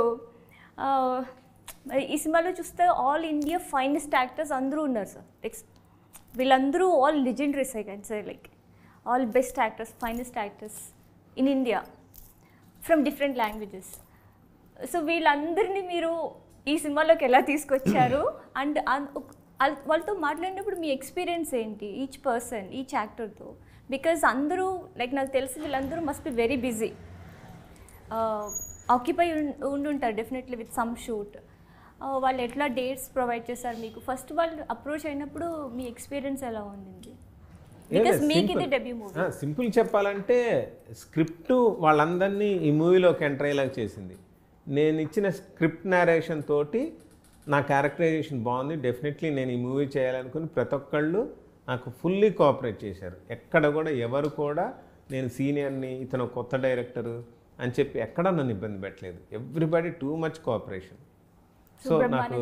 ఈ సినిమాలో చూస్తే ఆల్ ఇండియా ఫైనెస్ట్ యాక్టర్స్ అందరూ ఉన్నారు సార్. వీళ్ళందరూ all legendaries I can say, like all best actors, finest actors in India from different languages. So వీళ్ళందరినీ మీరు ఈ సినిమాలోకి ఎలా తీసుకొచ్చారు? అండ్ వాళ్ళతో మాట్లాడినప్పుడు మీ ఎక్స్పీరియన్స్ ఏంటి, ఈచ్ పర్సన్, ఈచ్ యాక్టర్తో? బికాజ్ అందరూ లైక్ నాకు తెలిసి వీళ్ళందరూ must be very busy, occupy ఉండుంటారు డెఫినెట్లీ విత్ సమ్ షూట్. వాళ్ళు ఎట్లా డేట్స్ ప్రొవైడ్ చేశారు మీకు? ఫస్ట్ వాళ్ళు అప్రోచ్ అయినప్పుడు మీ ఎక్స్పీరియన్స్ ఎలా ఉంది? బికాస్ మీకు ఇది డెబ్యూ మూవీ. సింపుల్ చెప్పాలంటే స్క్రిప్ట్ వాళ్ళందరినీ ఈ మూవీలోకి ఎంటర్ అయ్యేలాగా చేసింది. నేను ఇచ్చిన స్క్రిప్ట్ నేరేషన్ తోటి నా క్యారెక్టరైజేషన్ బాగుంది, డెఫినెట్లీ నేను ఈ మూవీ చేయాలనుకుని ప్రతి ఒక్కళ్ళు నాకు ఫుల్లీ కోఆపరేట్ చేశారు. ఎక్కడ కూడా ఎవరు కూడా నేను సీనియర్ని, ఇతను కొత్త డైరెక్టరు అని చెప్పి ఎక్కడ నన్ను ఇబ్బంది పెట్టలేదు. Everybody too much cooperation. So నాకు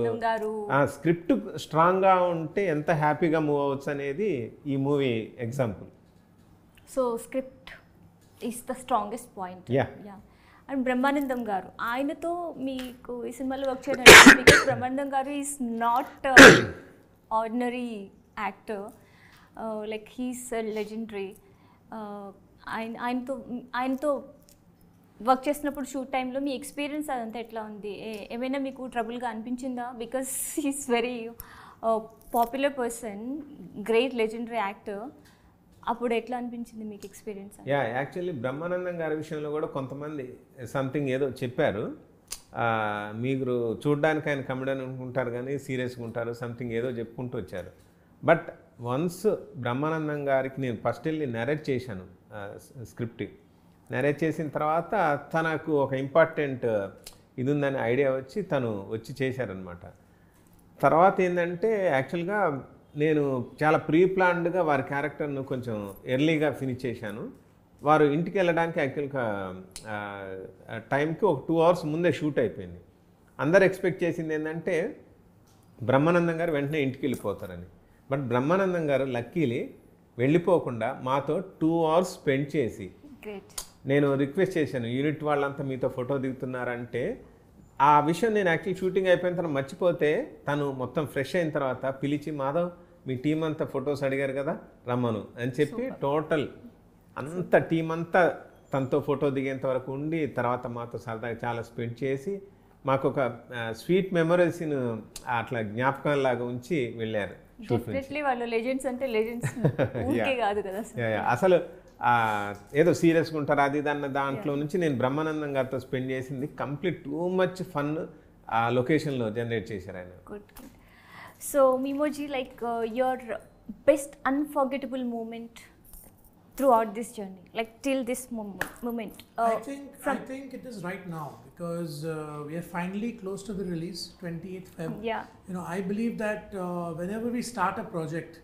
స్క్రిప్ట్ స్ట్రాంగ్గా ఉంటే ఎంత హ్యాపీగా మూవ్ అవ్వచ్చు అనేది ఈ movie example. So script is the strongest point. Yeah. And Brahmanandam గారు, ఆయనతో మీకు ఈ సినిమాలో వర్క్ చేయడం, బికాస్ బ్రహ్మానందం గారు is not ordinary actor, like he's legendary. ఆయనతో వర్క్ చేసినప్పుడు షూట్ టైంలో మీ ఎక్స్పీరియన్స్ అదంతా ఎట్లా ఉంది? ఏమైనా మీకు ట్రబుల్గా అనిపించిందా? Because he's very popular person, great legendary actor, అప్పుడు ఎట్లా అనిపించింది మీకు ఎక్స్పీరియన్స్? యాక్చువల్లీ బ్రహ్మానందం గారి విషయంలో కూడా కొంతమంది సంథింగ్ ఏదో చెప్పారు. మీరు చూడ్డానికి ఆయన కమెడియన్ అనుకుంటారు కానీ సీరియస్గా ఉంటారు, సంథింగ్ ఏదో చెప్పుకుంటూ వచ్చారు. బట్ వన్స్ బ్రహ్మానందం గారికి నేను ఫస్ట్ వెళ్ళి నరేట్ చేశాను స్క్రిప్ట్. నరేట్ చేసిన తర్వాత తనకు ఒక ఇంపార్టెంట్ ఇది ఉందని ఐడియా వచ్చి తను వచ్చి చేశారనమాట. తర్వాత ఏంటంటే యాక్చువల్గా నేను చాలా ప్రీ ప్లాన్డ్గా వారి క్యారెక్టర్ను కొంచెం ఎర్లీగా ఫినిష్ చేశాను. వారు ఇంటికి వెళ్ళడానికి యాక్చువల్గా టైంకి ఒక 2 hours ముందే షూట్ అయిపోయింది. అందరు ఎక్స్పెక్ట్ చేసింది ఏంటంటే బ్రహ్మానందం గారు వెంటనే ఇంటికి వెళ్ళిపోతారని. బట్ బ్రహ్మానందం గారు లక్కీలీ వెళ్ళిపోకుండా మాతో 2 hours స్పెండ్ చేసి, నేను రిక్వెస్ట్ చేశాను యూనిట్ వాళ్ళంతా మీతో ఫోటో దిగుతున్నారంటే, ఆ విషయం నేను యాక్చువల్లీ షూటింగ్ అయిపోయిన తర్వాత మర్చిపోతే తను మొత్తం ఫ్రెష్ అయిన తర్వాత పిలిచి, మాధవ్ మీ టీం అంతా ఫొటోస్ అడిగారు కదా రమ్మను అని చెప్పి టోటల్ అంత టీం అంతా తనతో ఫోటో దిగేంత వరకు ఉండి తర్వాత మాతో సరదాగా చాలా స్పెండ్ చేసి మాకు ఒక స్వీట్ మెమరీస్ని అట్లా జ్ఞాపకాలలాగా ఉంచి వెళ్ళారు. డెఫినెట్లీ వాళ్ళు లెజెండ్స్ అంటే లెజెండ్స్ ఊరికే కాదు కదా అసలు ఏదో సీరియస్గా ఉంటారు అది అన్న దాంట్లో నుంచి నేను బ్రహ్మానందం గారితో స్పెండ్ చేసింది కంప్లీట్ టూ మచ్ ఫన్ ఆ లొకేషన్లో జనరేట్ చేశారు ఆయన. Good. So మీమోజీ, like your best unforgettable moment throughout this journey, like till this moment? I think it is right now because we are finally close to the release, 28th Feb. Yeah. You know, I believe that whenever we start a project,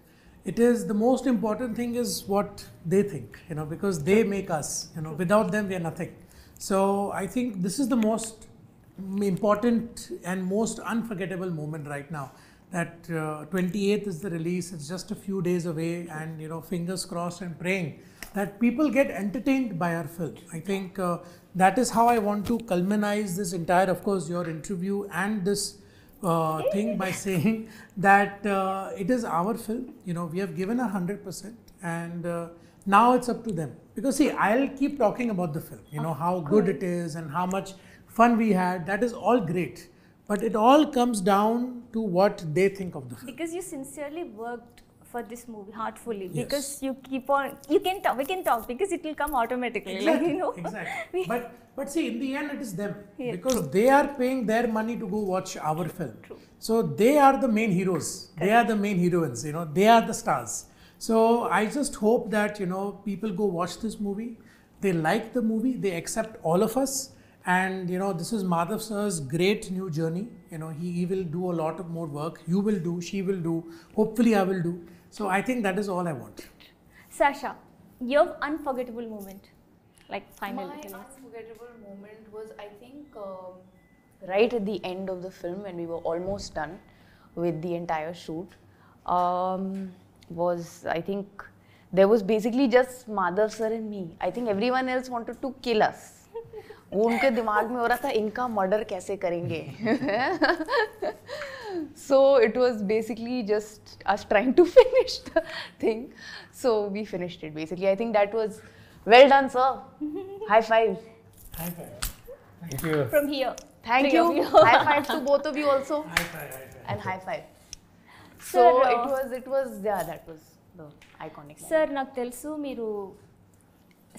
it is the most important thing is what they think, you know, because they make us, you know, without them we are nothing. So I think this is the most important and most unforgettable moment right now. That 28th is the release, it's just a few days away, and you know, fingers crossed and praying that people get entertained by our film. I think that is how I want to culminate this entire, of course, your interview and this thing by saying that it is our film. You know, we have given 100%, and now it's up to them. Because see, I'll keep talking about the film, you know, how good it is and how much fun we had. That is all great. But it all comes down to what they think of the film. Because you sincerely worked for this movie heartfully. Yes. Because you keep on, we can talk because it will come automatically. Exactly, like, you know. exactly. But see, in the end, it is them. Yes. Because they are paying their money to go watch our film. True. So they are the main heroes. Correct. They are the main heroines. You know, they are the stars. So I just hope that, you know, people go watch this movie. They like the movie. They accept all of us. And you know, this is Madhav sir's great new journey. You know, he will do a lot of more work. You will do, she will do, hopefully I will do. So I think that is all I want. Sasha, your unforgettable moment, like finally. My unforgettable moment was, I think, right at the end of the film when we were almost done with the entire shoot. Was, I think, there was basically just Madhav sir and me. I think everyone else wanted to kill us. वो उनके दिमाग में हो रहा था इनका murder कैसे करेंगे. So it was basically just us trying to finish the thing. So we finished it basically. I think that was well done, sir. High five. High five. Thank you. From here. Thank Three you. of you. High five to both of you also. High five. High five. And high five. So Sir, it was yeah, that was the iconic moment. Sir, నాకు తెలుసు మీరు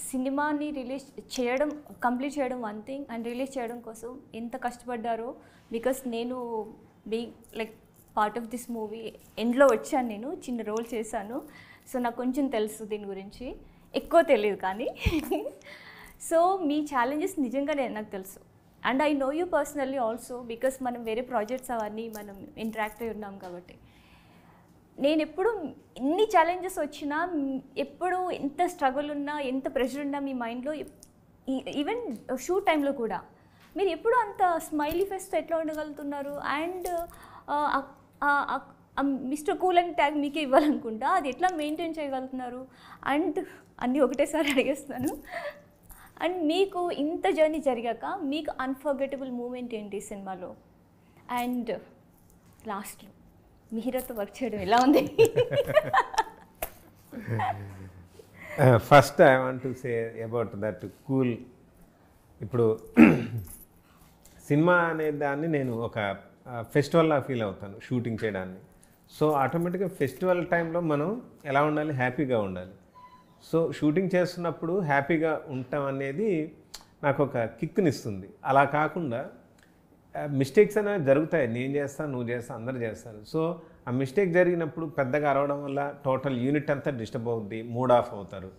సినిమాని release చేయడం, complete చేయడం one thing, and release చేయడం కోసం ఎంత కష్టపడ్డారో. Because నేను like part of this movie ఎండ్లో వచ్చాను, నేను చిన్న రోల్ చేశాను. సో నాకు కొంచెం తెలుసు దీని గురించి, ఎక్కువ తెలియదు కానీ. సో మీ ఛాలెంజెస్ నిజంగానే నాకు తెలుసు. And I know you personally also, because మనం వేరే ప్రాజెక్ట్స్ అవన్నీ మనం ఇంటరాక్ట్ అయి ఉన్నాం కాబట్టి. నేను ఎప్పుడు ఎన్ని ఛాలెంజెస్ వచ్చినా, ఎప్పుడు ఎంత స్ట్రగుల్ ఉన్నా, ఎంత ప్రెషర్ ఉన్నా మీ మైండ్లో, ఈవెన్ షూట్ టైంలో కూడా మీరు ఎప్పుడు అంత స్మైలీ ఫేస్తో ఎట్లా ఉండగలుగుతున్నారు? And mister cool and tag మీకే ఇవ్వాలనుకుంటా, అది ఎట్లా మెయింటైన్ చేయగలుగుతున్నారు? అండ్ అన్నీ ఒకటేసారి అడిగేస్తున్నాను. అండ్ మీకు ఇంత జర్నీ జరిగాక మీకు అన్ఫర్గెటబుల్ మూమెంట్ ఏంటి సినిమాలో? అండ్ లాస్ట్లో మిహిరాతో వర్క్ చేయడం ఎలా ఉంది? First I want to say about that cool. ఇప్పుడు సినిమా అనే దాన్ని నేను ఒక ఫెస్టివల్లా ఫీల్ అవుతాను షూటింగ్ చేయడాన్ని. సో ఆటోమేటిక్గా ఫెస్టివల్ టైంలో మనం ఎలా ఉండాలి, హ్యాపీగా ఉండాలి. సో షూటింగ్ చేస్తున్నప్పుడు హ్యాపీగా ఉండటం అనేది నాకు ఒక కిక్నిస్తుంది. అలా కాకుండా మిస్టేక్స్ అనేవి జరుగుతాయి, నేను చేస్తాను, నువ్వు చేస్తాను, అందరూ చేస్తారు. సో ఆ మిస్టేక్ జరిగినప్పుడు పెద్దగా అరవడం వల్ల టోటల్ యూనిట్ అంతా డిస్టర్బ్ అవుద్ది, మూడ్ ఆఫ్ అవుతారు.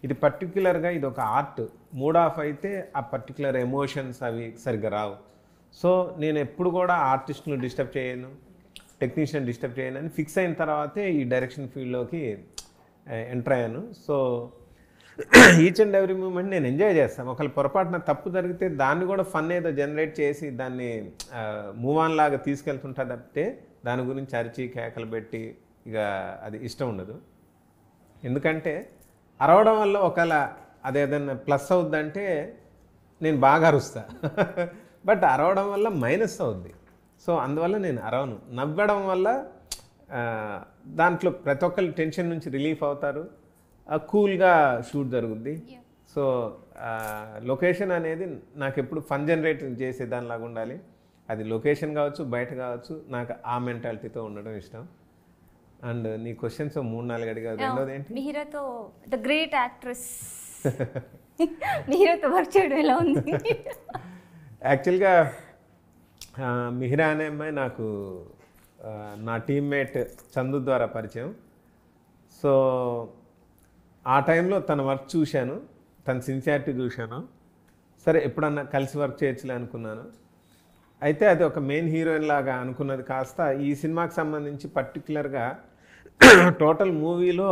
ఇది పర్టికులర్గా ఇది ఒక ఆర్ట్. మూడ్ ఆఫ్ అయితే ఆ పర్టికులర్ ఎమోషన్స్ అవి సరిగ్గా రావు. సో నేను ఎప్పుడు కూడా ఆర్టిస్ట్ను డిస్టర్బ్ చేయను, టెక్నీషియన్ డిస్టర్బ్ చేయను అని ఫిక్స్ అయిన తర్వాతే ఈ డైరెక్షన్ ఫీల్డ్లోకి ఎంటర్ అయ్యాను. So each and every moment నేను ఎంజాయ్ చేస్తాను. ఒకవేళ పొరపాటున తప్పు జరిగితే దాన్ని కూడా ఫన్ ఏదో జనరేట్ చేసి దాన్ని మూవ్ ఆన్ లాగా తీసుకెళ్తుంటా తప్పితే దాని గురించి అరిచి కేకలు పెట్టి ఇక అది ఇష్టం ఉండదు. ఎందుకంటే అరవడం వల్ల ఒకవేళ అదేదన్నా ప్లస్ అవుద్దంటే నేను బాగా అరుస్తా, బట్ అరవడం వల్ల మైనస్ అవుద్ది. సో అందువల్ల నేను అరవను. నవ్వడం వల్ల దాంట్లో ప్రతి ఒక్కరు టెన్షన్ నుంచి రిలీఫ్ అవుతారు, కూల్గా షూట్ జరుగుద్ది. సో లొకేషన్ అనేది నాకు ఎప్పుడు ఫన్ జనరేట్ చేసే దానిలాగా ఉండాలి. అది లొకేషన్ కావచ్చు, బయట కావచ్చు, నాకు ఆ మెంటాలిటీతో ఉండడం ఇష్టం. అండ్ నీ క్వశ్చన్స్ 3-4 అడిగా. రెండోది ఏంటి? మిహిరాతో ద గ్రేట్ యాక్ట్రెస్ మిహిరాతో వర్క్ చేయడం ఎలా ఉంది? యాక్చువల్గా మిహిరా అనే అమ్మాయి నాకు నా టీమ్మేట్ చందు ద్వారా పరిచయం. సో ఆ టైంలో తన వర్క్ చూశాను, తన సిన్సియారిటీ చూశాను. సరే ఎప్పుడన్నా కలిసి వర్క్ చేయొచ్చులే అనుకున్నాను. అయితే అది ఒక మెయిన్ హీరోయిన్ లాగా అనుకున్నది కాస్త ఈ సినిమాకి సంబంధించి పర్టికులర్గా టోటల్ మూవీలో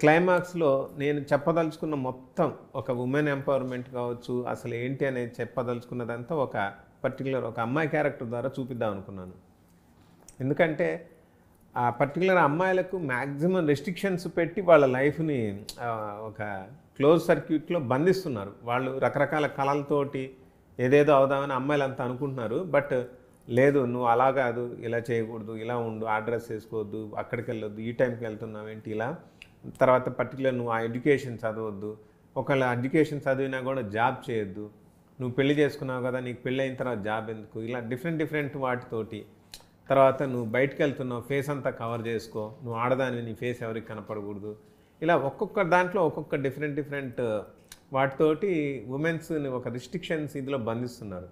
క్లైమాక్స్లో నేను చెప్పదలుచుకున్న మొత్తం ఒక ఉమెన్ ఎంపవర్మెంట్ కావచ్చు, అసలు ఏంటి అనేది చెప్పదలుచుకున్నదంతా ఒక పర్టికులర్ ఒక అమ్మాయి క్యారెక్టర్ ద్వారా చూపిద్దాం అనుకున్నాను. ఎందుకంటే ఆ పర్టికులర్ అమ్మాయిలకు మ్యాక్సిమం రెస్ట్రిక్షన్స్ పెట్టి వాళ్ళ లైఫ్ని ఒక క్లోజ్ సర్క్యూట్లో బంధిస్తున్నారు. వాళ్ళు రకరకాల కళలతోటి ఏదేదో అవుదామని అమ్మాయిలు అంతా అనుకుంటున్నారు. బట్ లేదు, నువ్వు అలా కాదు, ఇలా చేయకూడదు, ఇలా ఉండు, ఆ డ్రెస్ వేసుకోవద్దు, అక్కడికి వెళ్ళొద్దు, ఈ టైంకి వెళ్తున్నావు ఏంటి ఇలా. తర్వాత పర్టికులర్ నువ్వు ఆ ఎడ్యుకేషన్ చదవద్దు, ఒకవేళ ఎడ్యుకేషన్ చదివినా కూడా జాబ్ చేయొద్దు, నువ్వు పెళ్లి చేసుకున్నావు కదా, నీకు పెళ్ళి అయిన తర్వాత జాబ్ ఎందుకు, ఇలా డిఫరెంట్ వాటితోటి. తర్వాత నువ్వు బయటకు వెళ్తున్నావు, ఫేస్ అంతా కవర్ చేసుకో, నువ్వు ఆడదానివి, నీ ఫేస్ ఎవరికి కనపడకూడదు. ఇలా ఒక్కొక్క దాంట్లో ఒక్కొక్క డిఫరెంట్ వాటితోటి ఉమెన్స్ని ఒక రిస్ట్రిక్షన్స్ ఇదిలో బంధిస్తున్నారు.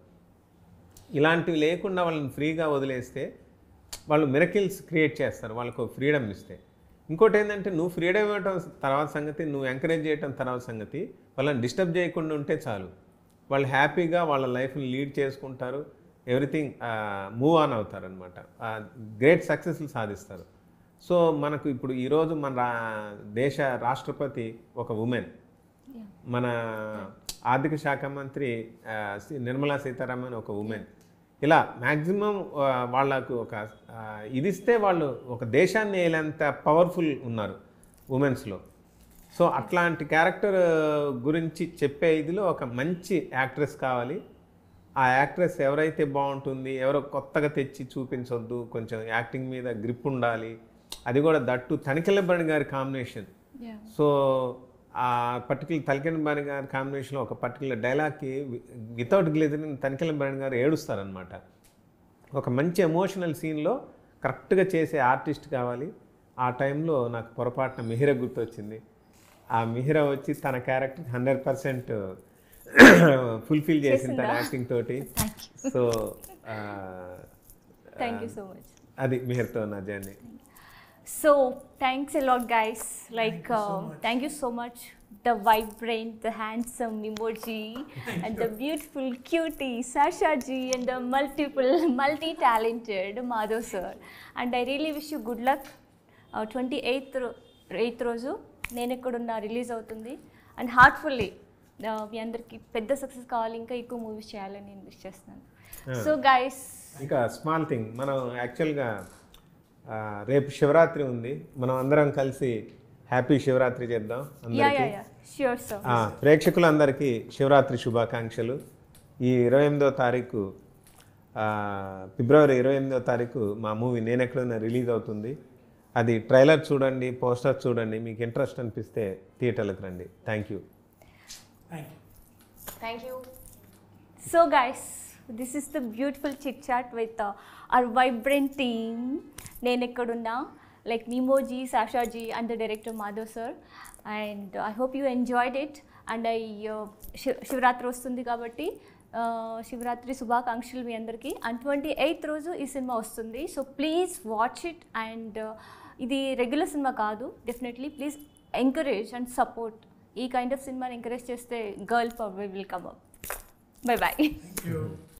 ఇలాంటివి లేకుండా వాళ్ళని ఫ్రీగా వదిలేస్తే వాళ్ళు మిరకిల్స్ క్రియేట్ చేస్తారు, వాళ్ళకు ఫ్రీడమ్ ఇస్తే. ఇంకోటి ఏంటంటే నువ్వు ఫ్రీడమ్ ఇవ్వటం తర్వాత సంగతి, నువ్వు ఎంకరేజ్ చేయటం తర్వాత సంగతి. వాళ్ళని డిస్టర్బ్ చేయకుండా ఉంటే చాలు, వాళ్ళు హ్యాపీగా వాళ్ళ లైఫ్ని లీడ్ చేసుకుంటారు, ఎవ్రీథింగ్ మూవ్ ఆన్ అవుతారు అనమాట, గ్రేట్ సక్సెస్లు సాధిస్తారు. సో మనకు ఇప్పుడు ఈరోజు మన దేశ రాష్ట్రపతి ఒక ఉమెన్, మన ఆర్థిక శాఖ మంత్రి నిర్మలా సీతారామన్ ఒక ఉమెన్. ఇలా మ్యాక్సిమం వాళ్ళకు ఒక ఇది ఇస్తే వాళ్ళు ఒక దేశాన్ని వేలేంత పవర్ఫుల్ ఉన్నారు ఉమెన్స్లో. సో అట్లాంటి క్యారెక్టర్ గురించి చెప్పే ఇదిలో ఒక మంచి యాక్ట్రెస్ కావాలి. ఆ యాక్ట్రెస్ ఎవరైతే బాగుంటుంది, ఎవరో కొత్తగా తెచ్చి చూపించొద్దు, కొంచెం యాక్టింగ్ మీద గ్రిప్ ఉండాలి. అది కూడా దట్టు తనికెళ్ళ భరణి గారి కాంబినేషన్. సో ఆ పర్టికులర్ తనికెళ్ళ భరణి గారి కాంబినేషన్లో ఒక పర్టికులర్ డైలాగ్కి వితౌట్ గ్లేజరింగ్ తనికెళ్ళ భరణి గారు ఏడుస్తారనమాట. ఒక మంచి ఎమోషనల్ సీన్లో కరెక్ట్గా చేసే ఆర్టిస్ట్ కావాలి. ఆ టైంలో నాకు పొరపాటున మిహిర గుర్తొచ్చింది. ఆ మిహిర వచ్చి తన క్యారెక్టర్ 100% ఫుల్ఫిల్ చేసింది తన యాక్టింగ్ తోటి. So thank you so much. అది మిహిర్తో నా journey. So thanks a lot guys, like thank you so much, the vibrant, the handsome emoji and the beautiful cutie Sasha ji and the multi-talented Madhav sir, and I really wish you good luck. 28th రోజు నేను ఎక్కడున్నా release అవుతుంది, and heartfully మీ అందరికి పెద్ద success కావాలి, ఇంకా ఎక్కువ movies చేయాలని నేను విష్ చేస్తున్నాను. సో గైస్ ఇంకా స్మాల్ థింగ్, మనం యాక్చువల్గా రేపు శివరాత్రి ఉంది, మనం అందరం కలిసి హ్యాపీ శివరాత్రి చేద్దాం. Sure sir. ప్రేక్షకులందరికీ శివరాత్రి శుభాకాంక్షలు. ఈ 28వ తారీఖు ఫిబ్రవరి 28వ తారీఖు మా మూవీ నేను ఎక్కడున్నా రిలీజ్ అవుతుంది. అది ట్రైలర్ చూడండి, పోస్టర్ చూడండి, మీకు ఇంట్రెస్ట్ అనిపిస్తే థియేటర్లకు రండి. Thank you. Thank you. So guys, this is the beautiful chit chat with our vibrant team. నేను ఎక్కడున్నా, like మీమోజీ, సాషాజీ and the director Madhav sir. And I hope you enjoyed it. And Shivaratri వస్తుంది కాబట్టి శివరాత్రి శుభాకాంక్షలు మీ అందరికీ. అండ్ 28th రోజు ఈ సినిమా వస్తుంది. So please watch it. And ఇది రెగ్యులర్ సినిమా కాదు, definitely please encourage and support. ఈ కైండ్ ఆఫ్ సినిమాని ఎంకరేజ్ చేస్తే girl power will come up. Bye bye. Thank you.